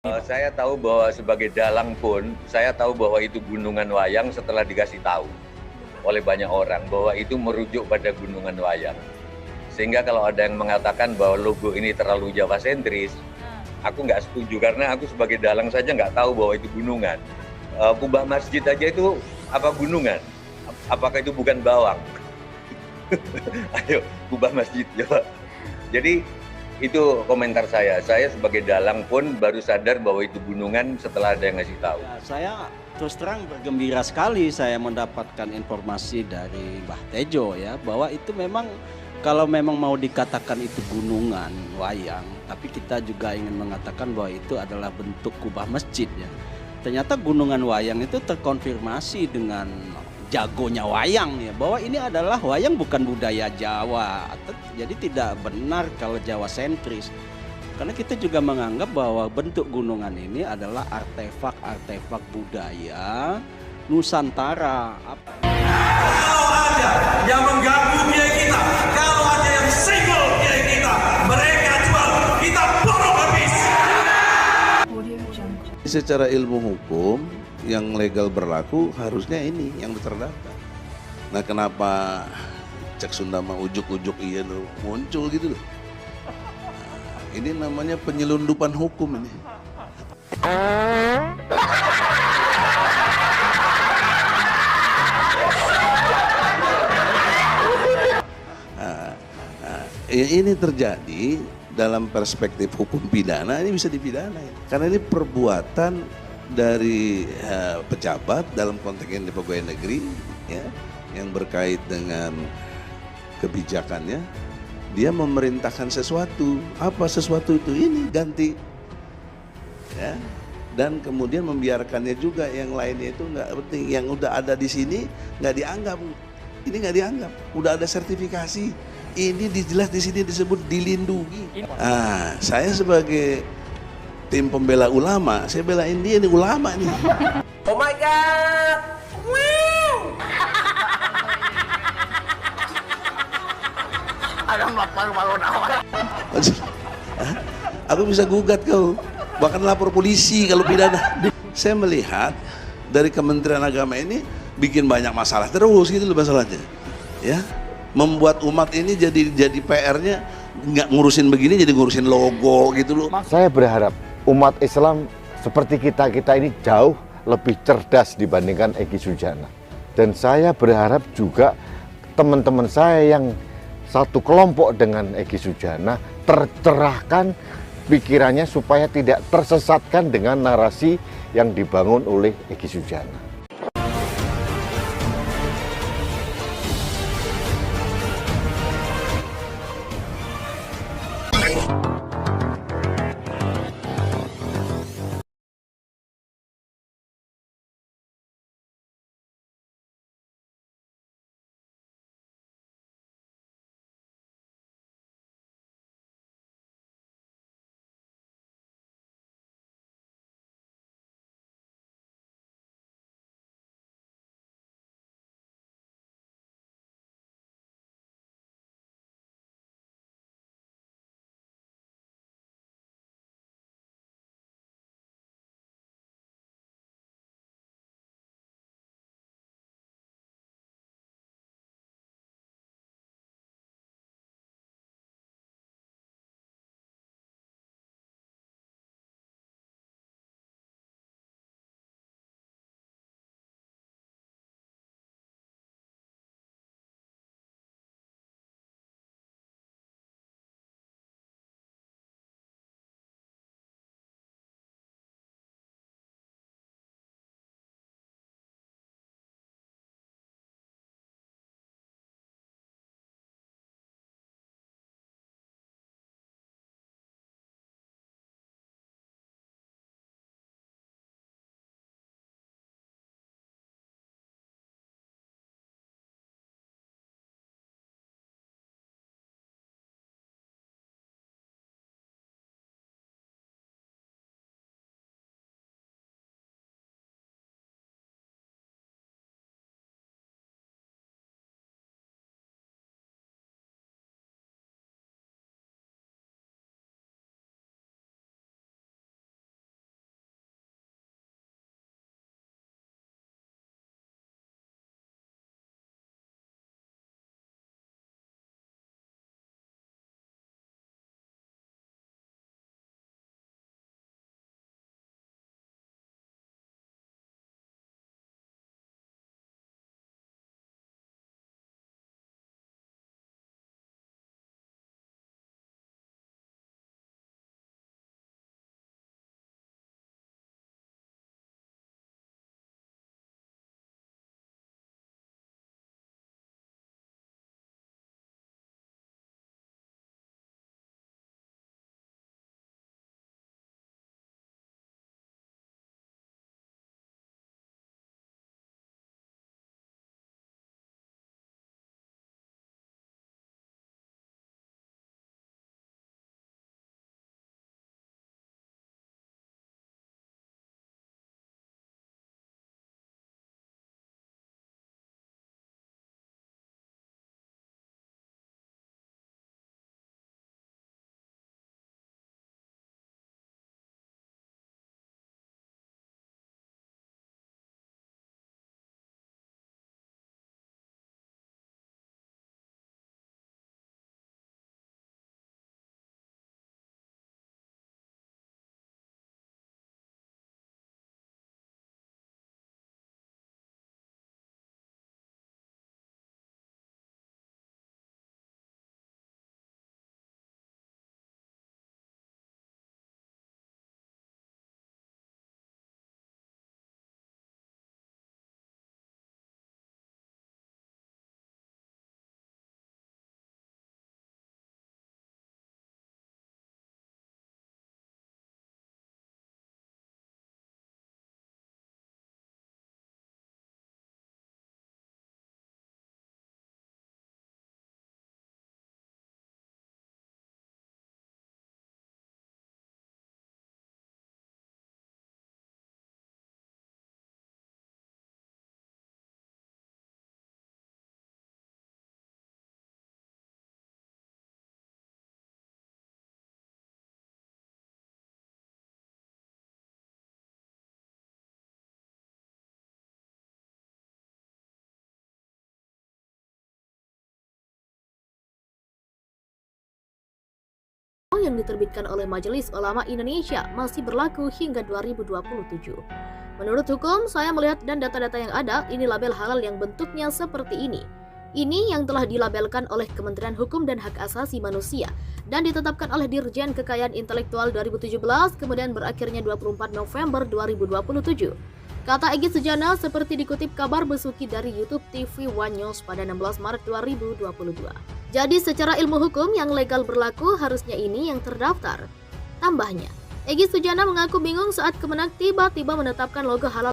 Saya tahu bahwa sebagai dalang pun, saya tahu bahwa itu gunungan wayang setelah dikasih tahu oleh banyak orang bahwa itu merujuk pada gunungan wayang. Sehingga kalau ada yang mengatakan bahwa logo ini terlalu Jawa sentris, aku nggak setuju karena aku sebagai dalang saja nggak tahu bahwa itu gunungan. Kubah masjid aja itu apa gunungan? Apakah itu bukan bawang? Ayo, kubah masjid coba. Jadi itu komentar saya. Saya sebagai dalang pun baru sadar bahwa itu gunungan setelah ada yang ngasih tahu. Ya, saya terus terang bergembira sekali saya mendapatkan informasi dari Mbah Tejo ya bahwa itu memang kalau memang mau dikatakan itu gunungan wayang, tapi kita juga ingin mengatakan bahwa itu adalah bentuk kubah masjid ya. Ternyata gunungan wayang itu terkonfirmasi dengan jagonya wayang ya bahwa ini adalah wayang bukan budaya Jawa. Jadi tidak benar kalau Jawa sentris. Karena kita juga menganggap bahwa bentuk gunungan ini adalah artefak-artefak budaya Nusantara. Kalau ada yang mengganggu kiai kita, kalau ada yang single kiai kita, mereka jual, kita borong habis. Secara ilmu hukum yang legal berlaku harusnya ini yang terdaftar. Nah kenapa Cek Sunda mah ujuk-ujuk iya loh muncul gitu loh. Ini namanya penyelundupan hukum ini. Ini terjadi dalam perspektif hukum pidana, ini bisa dipidana ya. Karena ini perbuatan dari pejabat dalam konteks yang di pegawai negeri ya, yang berkait dengan kebijakannya. Dia memerintahkan sesuatu, apa sesuatu itu ini ganti ya, dan kemudian membiarkannya juga yang lainnya itu nggak penting, yang udah ada di sini nggak dianggap, ini nggak dianggap, udah ada sertifikasi, ini jelas di sini disebut dilindungi. Saya sebagai tim pembela ulama, saya belain dia ini ulama nih. Oh my god. Wow. Aku bisa gugat kau, bahkan lapor polisi kalau pidana. Saya melihat dari Kementerian Agama ini bikin banyak masalah terus gitu loh masalahnya, ya, membuat umat ini jadi PR-nya nggak ngurusin begini jadi ngurusin logo gitu loh. Saya berharap umat Islam seperti kita ini jauh lebih cerdas dibandingkan Egy Sujana, dan saya berharap juga teman-teman saya yang satu kelompok dengan Egy Sujana tercerahkan pikirannya supaya tidak tersesatkan dengan narasi yang dibangun oleh Egy Sujana. yang diterbitkan oleh Majelis Ulama Indonesia masih berlaku hingga 2027. Menurut hukum, saya melihat dan data-data yang ada, ini label halal yang bentuknya seperti ini. Ini yang telah dilabelkan oleh Kementerian Hukum dan Hak Asasi Manusia dan ditetapkan oleh Dirjen Kekayaan Intelektual 2017, kemudian berakhirnya 24 November 2027. Kata Egy Sujana seperti dikutip kabar besuki dari YouTube TV One News pada 16 Maret 2022. Jadi secara ilmu hukum yang legal berlaku harusnya ini yang terdaftar. Tambahnya, Egy Sujana mengaku bingung saat Kemenak tiba-tiba menetapkan logo halal